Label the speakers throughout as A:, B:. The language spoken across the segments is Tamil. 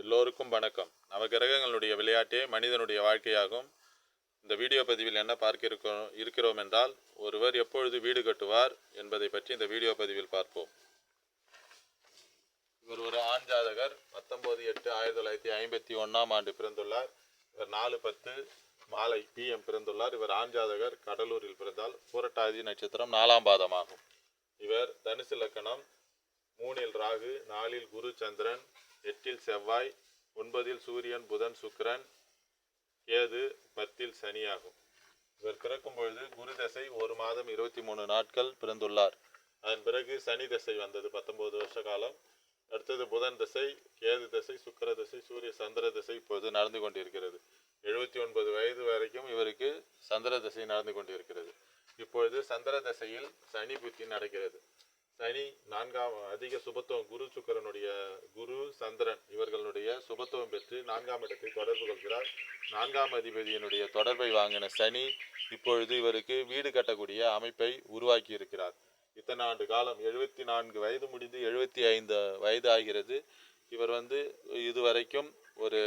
A: எல்லோருக்கும் வணக்கம். நவகிரகங்களுடைய விளையாட்டே மனிதனுடைய வாழ்க்கையாகும். இந்த வீடியோ பதிவில் என்ன பார்க்க இருக்கிறோம் என்றால், ஒருவர் எப்பொழுது வீடு கட்டுவார் என்பதை பற்றி இந்த வீடியோ பதிவில் பார்ப்போம். இவர் ஒரு ஆண் ஜாதகர். 19/8/1951 ஆண்டு பிறந்துள்ளார். இவர் 4:10 மாலை PM பிறந்துள்ளார். இவர் ஆண் ஜாதகர், கடலூரில் பிறந்தால் பூரட்டாதி நட்சத்திரம் 4ஆம் பாதமாகும். இவர் தனுசு லக்கணம், 3இல் ராகு, 4இல் குரு சந்திரன், 8இல் செவ்வாய், 9இல் சூரியன் புதன் சுக்கிரன், கேது, 10இல் சனி ஆகும். இவர் பிறக்கும் பொழுது குரு தசை 1 மாதம் 23 நாட்கள் பிறந்துள்ளார். அதன் பிறகு சனி தசை வந்தது 19 வருஷ காலம். அடுத்தது புதன் தசை, கேது தசை, சுக்கிர தசை, சூரிய சந்திர தசை இப்பொழுது நடந்து கொண்டிருக்கிறது. 79 வயது வரைக்கும் இவருக்கு சந்திர தசை நடந்து கொண்டிருக்கிறது. இப்பொழுது சந்திர தசையில் சனி புத்தி நடக்கிறது. சனி 4ஆம் அதிக சுபத்துவம், குரு சந்திரன் இவர்களுடைய சுபத்துவம் பெற்று 4ஆம் இடத்தை தொடர்பு கொள்கிறார். 4ஆம் அதிபதியினுடைய தொடர்பை வாங்கின சனி இப்பொழுது இவருக்கு வீடு கட்டக்கூடிய அமைப்பை உருவாக்கி இருக்கிறார். இத்தனை ஆண்டு காலம் 74 வயது முடிந்து 75 வயது ஆகிறது. இவர் இதுவரைக்கும் ஒரு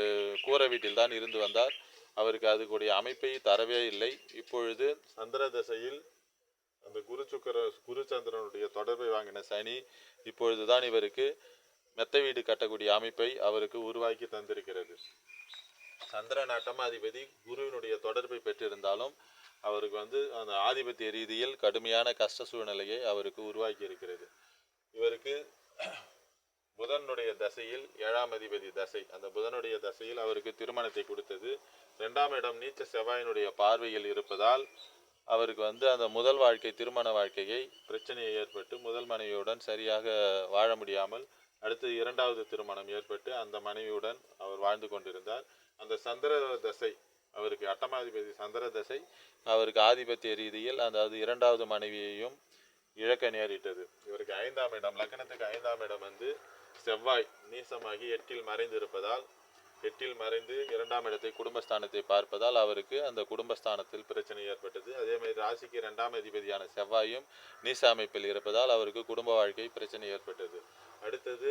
A: கூரை வீட்டில் தான் இருந்து வந்தார். அவருக்கு அதுக்குடைய அமைப்பை தரவே இல்லை. இப்பொழுது சந்திர தசையில் அந்த குரு சந்திரனுடைய தொடர்பை வாங்கின சனி இப்பொழுதுதான் இவருக்கு மெத்த வீடு கட்டக்கூடிய அமைப்பை அவருக்கு உருவாக்கி தந்திருக்கிறது. சந்திரன் அட்டமாதிபதி குருவினுடைய தொடர்பை பெற்றிருந்தாலும் அவருக்கு அந்த ஆதிபத்திய ரீதியில் கடுமையான கஷ்ட சூழ்நிலையை அவருக்கு உருவாக்கி இருக்கிறது. இவருக்கு புதனுடைய தசையில் 7ஆம் அதிபதி தசை, அந்த புதனுடைய தசையில் அவருக்கு திருமணத்தை கொடுத்தது. 2ஆம் இடம் நீச்ச செவ்வாயினுடைய பார்வையில் இருப்பதால் அவருக்கு அந்த முதல் வாழ்க்கை, திருமண வாழ்க்கையை பிரச்சனையை ஏற்பட்டு முதல் மனைவியுடன் சரியாக வாழ முடியாமல் அடுத்து 2வது திருமணம் ஏற்பட்டு அந்த மனைவியுடன் அவர் வாழ்ந்து கொண்டிருந்தார். அந்த சந்திர தசை அவருக்கு அட்டமாதிபதி சந்திர தசை அவருக்கு ஆதிபத்திய ரீதியில் அதாவது 2வது மனைவியையும் இழக்க நேரிட்டது. இவருக்கு 5ஆம் இடம், லக்னத்துக்கு 5ஆம் இடம் செவ்வாய் நீசமாகி 8இல் மறைந்து இருப்பதால், 8இல் மறைந்து 2ஆம் இடத்தை குடும்பஸ்தானத்தை பார்ப்பதால் அவருக்கு அந்த குடும்பஸ்தானத்தில் பிரச்சனை ஏற்பட்டது. அதே மாதிரி ராசிக்கு 2ஆம் அதிபதியான செவ்வாயும் நீச அமைப்பில் இருப்பதால் அவருக்கு குடும்ப வாழ்க்கை பிரச்சனை ஏற்பட்டது. அடுத்தது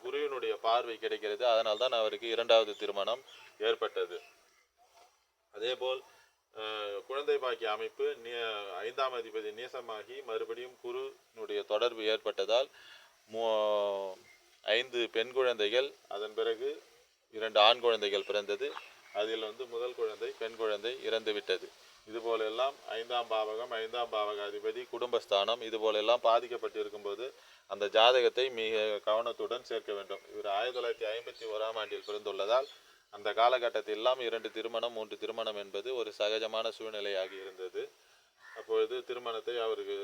A: குருவினுடைய பார்வை கிடைக்கிறது. அதனால் தான் அவருக்கு 2வது திருமணம் ஏற்பட்டது. அதேபோல் குழந்தை பாக்கிய அமைப்பு 5ஆம் அதிபதி நீசமாகி மறுபடியும் குருவினுடைய தொடர்பு ஏற்பட்டதால் 5 பெண் குழந்தைகள், அதன் பிறகு 2 ஆண் குழந்தைகள் பிறந்தது. அதில் முதல் குழந்தை பெண் குழந்தை இறந்து விட்டது. இதுபோலெல்லாம் 5ஆம் பாவகம், 5ஆம் பாவக அதிபதி, குடும்பஸ்தானம் இதுபோலெல்லாம் பாதிக்கப்பட்டு இருக்கும்போது அந்த ஜாதகத்தை மிக கவனத்துடன் சேர்க்க வேண்டும். இவர் 1951ஆம் ஆண்டில் பிறந்துள்ளதால் அந்த காலகட்டத்தில் எல்லாம் 2 திருமணம் 3 திருமணம் என்பது ஒரு சகஜமான சூழ்நிலையாகி இருந்தது. அப்பொழுது திருமணத்தை அவருக்கு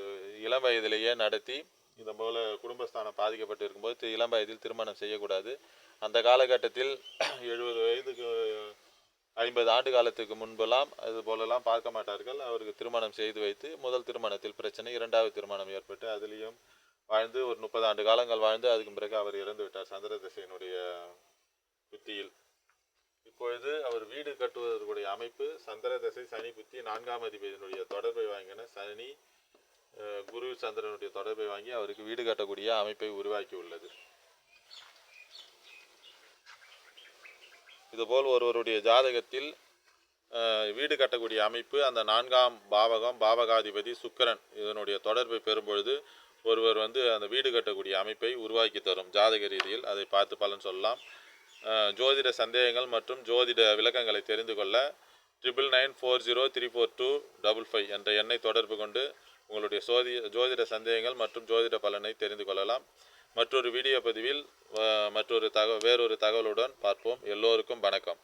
A: இளம் வயதிலேயே நடத்தி, இந்த போல குடும்பஸ்தானம் பாதிக்கப்பட்டு இருக்கும்போது இளம் வயதில் திருமணம் செய்யக்கூடாது. அந்த காலகட்டத்தில் 70 வயதுக்கு 50 ஆண்டு காலத்துக்கு முன்பெல்லாம் அது போலெல்லாம் பார்க்க மாட்டார்கள். அவருக்கு திருமணம் செய்து வைத்து முதல் திருமணத்தில் பிரச்சனை, 2வது திருமணம் ஏற்பட்டு அதிலையும் வாழ்ந்து ஒரு 30 ஆண்டு காலங்கள் வாழ்ந்து அதுக்கு பிறகு அவர் இறந்து விட்டார் சந்திர திசையினுடைய புத்தியில். இப்பொழுது அவர் வீடு கட்டுவதற்குரிய அமைப்பு சந்திர தசை சனி புத்தி 4ஆம் அதிபதியினுடைய தொடர்பை வாங்கின சனி குரு சந்திரனுடைய தொடர்பை வாங்கி அவருக்கு வீடு கட்டக்கூடிய அமைப்பை உருவாக்கி உள்ளது. இதுபோல் ஒருவருடைய ஜாதகத்தில் வீடு கட்டக்கூடிய அமைப்பு அந்த 4ஆம் பாவகம், பாவகாதிபதி சுக்கிரன் இதனுடைய தொடர்பை பெறும்பொழுது ஒருவர் அந்த வீடு கட்டக்கூடிய அமைப்பை உருவாக்கி தரும் ஜாதக ரீதியில். அதை பார்த்து பலன் சொல்லலாம். ஜோதிட சந்தேகங்கள் மற்றும் ஜோதிட விளக்கங்களை தெரிந்து கொள்ள 9994034255 என்ற எண்ணை தொடர்பு கொண்டு உங்களுடைய ஜோதிட சந்தேகங்கள் மற்றும் ஜோதிட பலனை தெரிந்து கொள்ளலாம். மற்றொரு வீடியோ பதிவில் வேறொரு தகவலுடன் பார்ப்போம். எல்லோருக்கும் வணக்கம்.